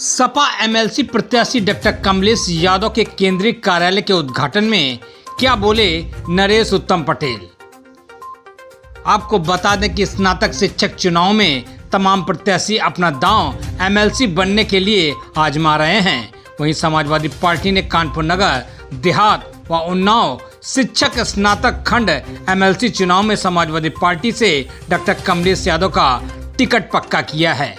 Sapa MLC प्रत्याशी doctor Kamlesh Yadav के केंद्रीय कार्यालय के उद्घाटन में क्या बोले नरेश उत्तम पटेल। आपको बता दें कि स्नातक शिक्षक चुनाव में तमाम प्रत्याशी अपना दांव एमएलसी बनने के लिए आजमा रहे हैं। वहीं समाजवादी पार्टी ने कानपुर नगर देहात व उन्नाव शिक्षक स्नातक खंड एमएलसी चुनाव में समाजवादी पार्टी से डॉक्टर कमलेश यादव का टिकट पक्का किया है।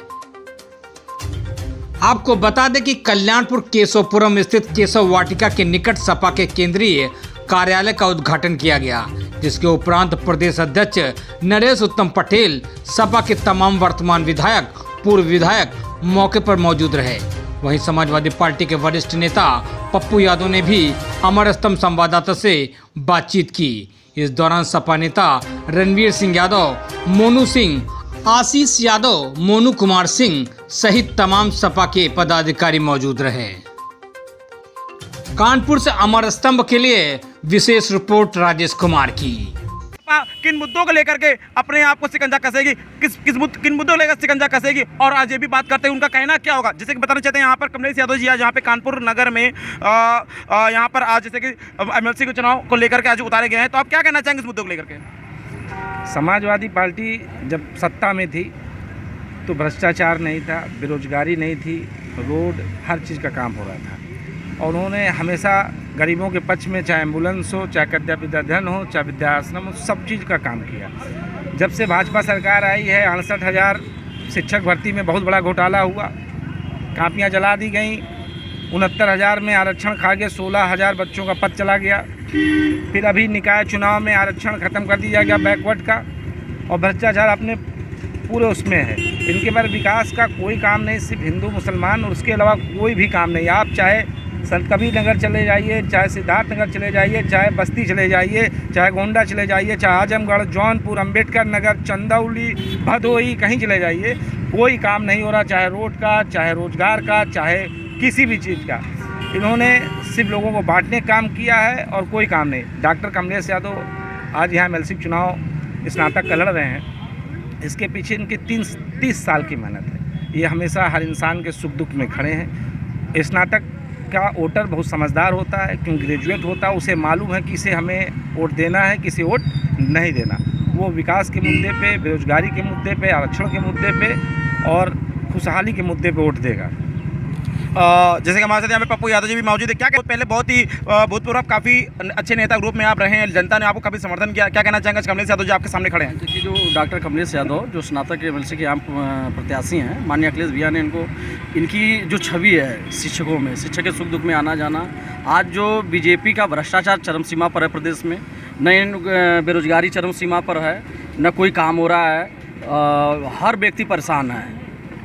आपको बता दें कि कल्याणपुर केशवपुरम स्थित केशव वाटिका के निकट सपा के केंद्रीय कार्यालय का उद्घाटन किया गया, जिसके उपरांत प्रदेश अध्यक्ष नरेश उत्तम पटेल, सपा के तमाम वर्तमान विधायक, पूर्व विधायक मौके पर मौजूद रहे। वहीं समाजवादी पार्टी के वरिष्ठ नेता पप्पू यादव ने भी अमर स्तंभ संवाददाता से बातचीत की। इस दौरान सपा नेता रणवीर सिंह यादव, मोनू सिंह, आशीष यादव, मोनू कुमार सिंह सहित तमाम सपा के पदाधिकारी मौजूद रहे। कानपुर से अमर स्तंभ के लिए विशेष रिपोर्ट राजेश कुमार की। किन मुद्दों को लेकर के अपने आप को शिकंजा कसेगी, किन मुद्दों को लेकर शिकंजा कसेगी, और आज ये भी बात करते हैं उनका कहना क्या होगा। जैसे कि बताना चाहते हैं यहाँ पर कमलेश यादव जी आज यहाँ पे कानपुर नगर में यहाँ पर आज जैसे कि एमएलसी के चुनाव को लेकर के आज उतारे गए हैं, तो आप क्या कहना चाहेंगे इस मुद्दों को लेकर के। समाजवादी पार्टी जब सत्ता में थी तो भ्रष्टाचार नहीं था, बेरोजगारी नहीं थी, रोड हर चीज़ का काम हो रहा था, और उन्होंने हमेशा गरीबों के पक्ष में, चाहे एम्बुलेंस हो, चाहे कन्या विद्याधन हो, चाहे वृद्धाश्रम हो, सब चीज़ का काम किया। जब से भाजपा सरकार आई है 68,000 शिक्षक भर्ती में बहुत बड़ा घोटाला हुआ, कापियाँ जला दी गई, 69,000 में आरक्षण खा गए, 16,000 बच्चों का पद चला गया। फिर अभी निकाय चुनाव में आरक्षण ख़त्म कर दिया गया बैकवर्ड का, और भ्रष्टाचार अपने पूरे उसमें है। इनके बारे विकास का कोई काम नहीं, सिर्फ हिंदू मुसलमान, और उसके अलावा कोई भी काम नहीं। आप चाहे संत कबीर नगर चले जाइए, चाहे सिद्धार्थ नगर चले जाइए, चाहे बस्ती चले जाइए, चाहे गोंडा चले जाइए, चाहे आजमगढ़, जौनपुर, अंबेडकर नगर, चंदौली, भदोही, कहीं चले जाइए, कोई काम नहीं हो रहा, चाहे रोड का, चाहे रोजगार का, चाहे किसी भी चीज़ का। इन्होंने सिर्फ लोगों को बांटने का काम किया है और कोई काम नहीं। डॉक्टर कमलेश यादव आज यहाँ एमएलसी चुनाव स्नातक का लड़ रहे हैं, इसके पीछे इनकी 30 साल की मेहनत है। ये हमेशा हर इंसान के सुख दुख में खड़े हैं। स्नातक का वोटर बहुत समझदार होता है, क्योंकि ग्रेजुएट होता है, उसे मालूम है कि इसे हमें वोट देना है, किसे वोट नहीं देना। वो विकास के मुद्दे पे, बेरोजगारी के मुद्दे पे, आरक्षण के मुद्दे पे और खुशहाली के मुद्दे पे वोट देगा। जैसे कि हमारे साथ यहाँ पे पप्पू यादव जी भी मौजूद है। क्या पहले बहुत ही भूतपूर्व काफ़ी अच्छे नेता ग्रुप में आप रहे हैं, जनता ने आपको काफ़ी समर्थन किया, क्या कहना चाहेंगे कमलेश यादव जी आपके सामने खड़े हैं। देखिए, जो डॉक्टर कमलेश यादव जो स्नातक एमएलसी के आम प्रत्याशी हैं, माननीय अखिलेश भैया ने इनकी जो छवि है शिक्षकों में, शिक्षक के सुख दुख में आना जाना, आज जो बीजेपी का भ्रष्टाचार चरम सीमा पर है प्रदेश में, न बेरोजगारी चरम सीमा पर है, न कोई काम हो रहा है, हर व्यक्ति परेशान है,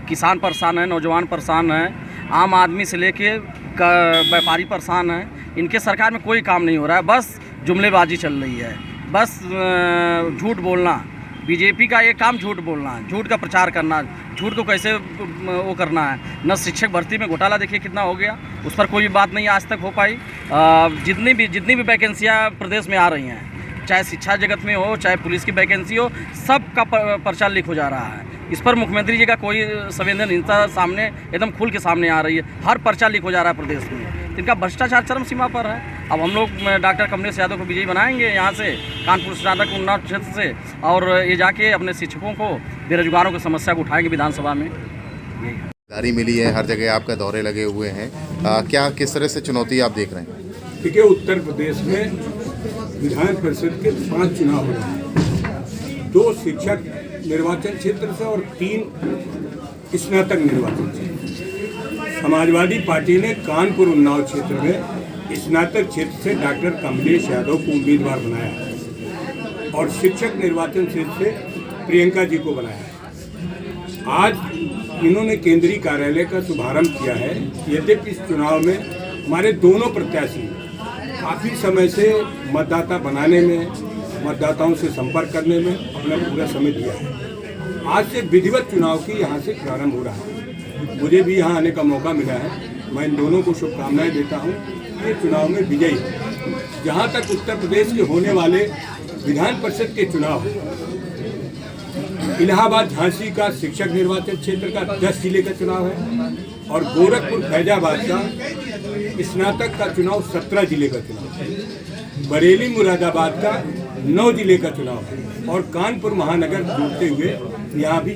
किसान परेशान है, नौजवान परेशान है, आम आदमी से लेके व्यापारी परेशान है। इनके सरकार में कोई काम नहीं हो रहा है, बस जुमलेबाजी चल रही है, बस झूठ बोलना। बीजेपी का ये काम झूठ बोलना, झूठ का प्रचार करना, झूठ को कैसे वो करना है। न शिक्षक भर्ती में घोटाला देखिए कितना हो गया, उस पर कोई बात नहीं आज तक हो पाई। जितनी भी वैकेंसियाँ प्रदेश में आ रही हैं, चाहे शिक्षा जगत में हो, चाहे पुलिस की वैकेंसी हो, सब का पर्चा लीक हो जा रहा है। इस पर मुख्यमंत्री जी का कोई संवेदनहीनता सामने एकदम खुल के सामने आ रही है। हर पर्चा लीक हो जा रहा है प्रदेश में। इनका भ्रष्टाचार चरम सीमा पर है। अब हम लोग डॉक्टर कमलेश यादव को विजयी बनाएंगे यहाँ से, कानपुर स्नातक उन्नाव क्षेत्र से, और ये जाके अपने शिक्षकों को, बेरोजगारों की समस्या को उठाएंगे विधानसभा में। जिम्मेदारी मिली है, हर जगह आपका दौरे लगे हुए हैं, क्या किस तरह से चुनौती आप देख रहे हैं। देखिए, उत्तर प्रदेश में विधान परिषद के 5 चुनाव हो रहे हैं, 2 शिक्षक निर्वाचन क्षेत्र से और 3 स्नातक निर्वाचन क्षेत्र। समाजवादी पार्टी ने कानपुर उन्नाव क्षेत्र में स्नातक क्षेत्र से डॉक्टर कमलेश यादव को उम्मीदवार बनाया है, और शिक्षक निर्वाचन क्षेत्र से प्रियंका जी को बनाया है। आज इन्होंने केंद्रीय कार्यालय का शुभारंभ किया है। यद्यपि इस चुनाव में हमारे दोनों प्रत्याशी काफ़ी समय से मतदाता बनाने में, मतदाताओं से संपर्क करने में अपना पूरा समय दिया है। आज से विधिवत चुनाव की यहाँ से प्रारंभ हो रहा है। मुझे भी यहाँ आने का मौका मिला है। मैं इन दोनों को शुभकामनाएं देता हूँ कि ये चुनाव में विजयी हो। जहाँ तक उत्तर प्रदेश के होने वाले विधान परिषद के चुनाव, इलाहाबाद झांसी का शिक्षक निर्वाचन क्षेत्र का 10 जिले का चुनाव है, और गोरखपुर फैजाबाद का स्नातक का चुनाव 17 जिले का चुनाव है। बरेली मुरादाबाद का 9 जिले का चुनाव है और कानपुर महानगर जोड़ते हुए यहाँ भी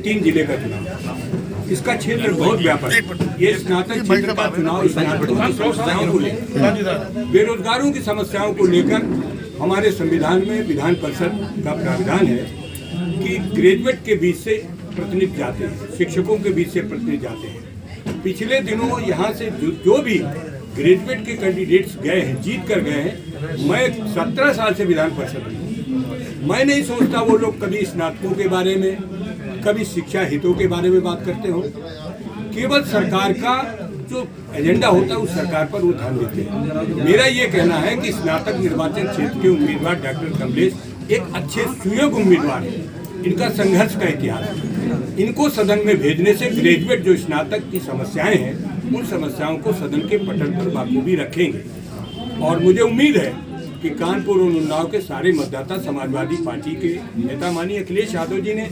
3 जिले का चुनाव है। इसका क्षेत्र बहुत व्यापक है। ये स्नातक क्षेत्र का चुनाव स्नातकों की समस्याओं को लेकर, बेरोजगारों की समस्याओं को लेकर हमारे संविधान में विधान परिषद का प्रावधान है कि ग्रेजुएट के बीच से प्रतिनिधि जाते हैं, शिक्षकों के बीच से प्रतिनिधि जाते हैं। पिछले दिनों यहाँ से जो भी ग्रेजुएट के कैंडिडेट्स गए हैं, जीत कर गए हैं, मैं 17 साल से विधान परिषद में, मैं नहीं सोचता वो लोग कभी स्नातकों के बारे में, कभी शिक्षा हितों के बारे में बात करते हो। केवल सरकार का जो एजेंडा होता है उस सरकार पर वो ध्यान देते हैं। मेरा ये कहना है कि स्नातक निर्वाचन क्षेत्र के उम्मीदवार डॉक्टर कमलेश एक अच्छे सुयोग्य उम्मीदवार हैं। इनका संघर्ष का इतिहास है। इनको सदन में भेजने से ग्रेजुएट जो स्नातक की समस्याएं हैं उन समस्याओं को सदन के पटल पर बाखूबी रखेंगे। और मुझे उम्मीद है कि कानपुर और उन्नाव के सारे मतदाता समाजवादी पार्टी के नेता माननीय अखिलेश यादव जी ने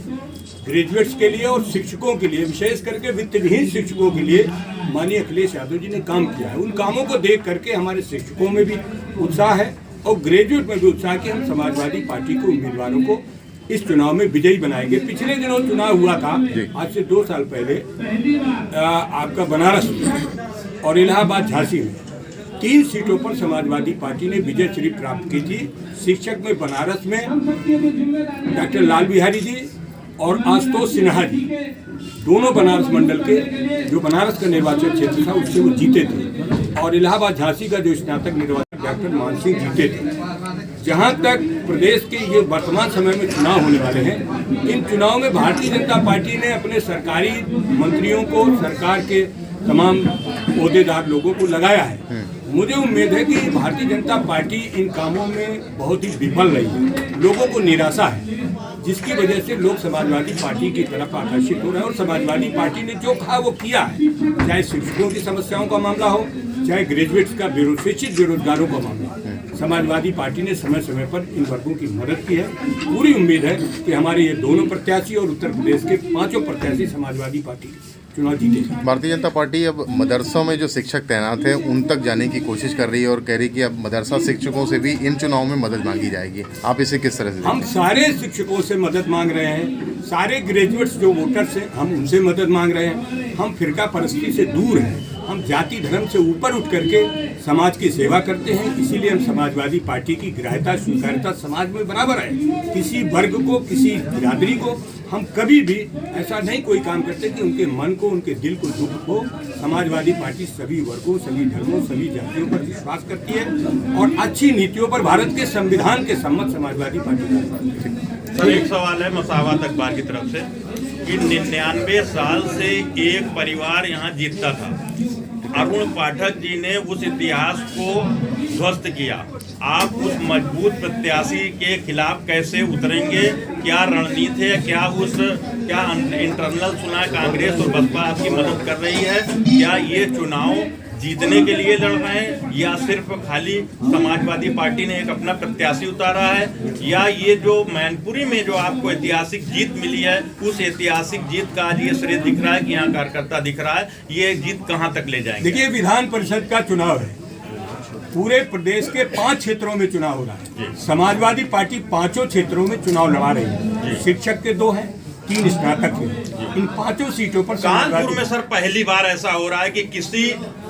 ग्रेजुएट्स के लिए और शिक्षकों के लिए, विशेष करके वित्तविहीन शिक्षकों के लिए माननीय अखिलेश यादव जी ने काम किया है। उन कामों को देख करके हमारे शिक्षकों में भी उत्साह है और ग्रेजुएट में भी उत्साह कि हम समाजवादी पार्टी के उम्मीदवारों को इस चुनाव में विजयी बनाएंगे। पिछले दिनों चुनाव हुआ था, आज से 2 साल पहले आपका बनारस और इलाहाबाद झांसी में 3 सीटों पर समाजवादी पार्टी ने विजय श्री प्राप्त की थी। शिक्षक में बनारस में डॉक्टर लाल बिहारी जी और आशुतोष सिन्हा जी, दोनों बनारस मंडल के जो बनारस का निर्वाचन क्षेत्र था उससे वो जीते थे। और इलाहाबाद झांसी का जो स्नातक निर्वाचन डॉक्टर मान सिंह जीते थे। जहां तक प्रदेश के ये वर्तमान समय में चुनाव होने वाले हैं, इन चुनाव में भारतीय जनता पार्टी ने अपने सरकारी मंत्रियों को, सरकार के तमाम ओहदेदार लोगों को लगाया है। मुझे उम्मीद है कि भारतीय जनता पार्टी इन कामों में बहुत ही विफल रही है, लोगों को निराशा है, जिसकी वजह से लोग समाजवादी पार्टी की तरफ आकर्षित हो रहे हैं। और समाजवादी पार्टी ने जो कहा वो किया है, चाहे शिक्षकों की समस्याओं का मामला हो, चाहे ग्रेजुएट्स का शिक्षित बेरोजगारों का मामला हो, समाजवादी पार्टी ने समय समय पर इन वर्गों की मदद की है। पूरी उम्मीद है कि हमारे ये दोनों प्रत्याशी और उत्तर प्रदेश के 5 प्रत्याशी समाजवादी पार्टी चुनाव जीते। भारतीय जनता पार्टी अब मदरसों में जो शिक्षक तैनात हैं उन तक जाने की कोशिश कर रही है और कह रही है कि अब मदरसा शिक्षकों से भी इन चुनाव में मदद मांगी जाएगी। आप इसे किस तरह से? हम सारे शिक्षकों से मदद मांग रहे हैं, सारे ग्रेजुएट्स जो वोटर्स हैं हम उनसे मदद मांग रहे हैं। हम फिरका परस्ती से दूर हैं, हम जाति धर्म से ऊपर उठ करके समाज की सेवा करते हैं। इसीलिए हम समाजवादी पार्टी की ग्राह्यता स्वीकार्यता समाज में बराबर है। किसी वर्ग को, किसी बिरादरी को हम कभी भी ऐसा नहीं कोई काम करते कि उनके मन को, उनके दिल को दुख हो। समाजवादी पार्टी सभी वर्गों, सभी धर्मों, सभी जातियों पर विश्वास करती है और अच्छी नीतियों पर, भारत के संविधान के सम्मत समाजवादी पार्टी का। सर, एक सवाल है मसावत अखबार की तरफ से कि 99 साल से एक परिवार यहाँ जीतता था। अरुण पाठक जी ने उस इतिहास को ध्वस्त किया। आप उस मजबूत प्रत्याशी के खिलाफ कैसे उतरेंगे? क्या रणनीति है? क्या इंटरनल सुना कांग्रेस और बसपा आपकी मदद कर रही है? क्या ये चुनाव जीतने के लिए लड़ रहे हैं या सिर्फ खाली समाजवादी पार्टी ने एक अपना प्रत्याशी उतारा है? या ये जो मैनपुरी में जो आपको ऐतिहासिक जीत मिली है उस ऐतिहासिक जीत का आज ये श्रेय दिख रहा है कि यहाँ कार्यकर्ता दिख रहा है, ये जीत कहाँ तक ले जाएंगे? देखिए, विधान परिषद का चुनाव है, पूरे प्रदेश के 5 क्षेत्रों में चुनाव हो रहा है। समाजवादी पार्टी 5 क्षेत्रों में चुनाव लड़ा रही है। शिक्षक के 2 हैं, 3 स्नातक हैं। इन 5 सीटों पर कानपुर में सर पहली बार ऐसा हो रहा है कि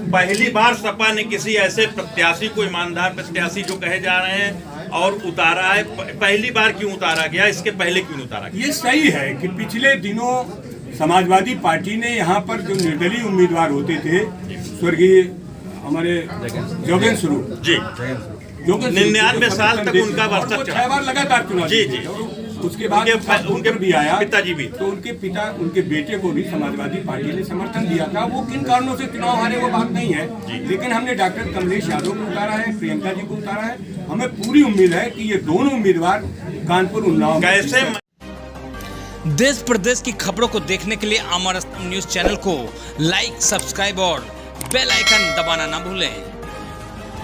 पहली बार सपा ने किसी ऐसे प्रत्याशी को, ईमानदार प्रत्याशी जो कहे जा रहे हैं, और उतारा है। पहली बार क्यों उतारा गया? इसके पहले क्यों उतारा गया? ये सही है कि पिछले दिनों समाजवादी पार्टी ने यहाँ पर जो निर्दलीय उम्मीदवार होते थे, स्वर्गीय हमारे जोगेंद्र स्वरूप जी, 99 साल तक उनका वर्चस्व चला, 6 बार लगातार चुनाव जी जी। उसके बाद उनके भी आया, पिताजी भी, तो उनके बेटे को भी समाजवादी पार्टी ने समर्थन दिया था। वो किन कारणों से चुनाव हारे वो बात नहीं है, लेकिन हमने डॉक्टर कमलेश यादव को उतारा है, प्रियंका जी को उतारा है। हमें पूरी उम्मीद है कि ये दोनों उम्मीदवार कानपुर उन्नाव कैसे। देश प्रदेश की खबरों को देखने के लिए अमर न्यूज चैनल को लाइक, सब्सक्राइब और बेल आइकन दबाना ना भूलें।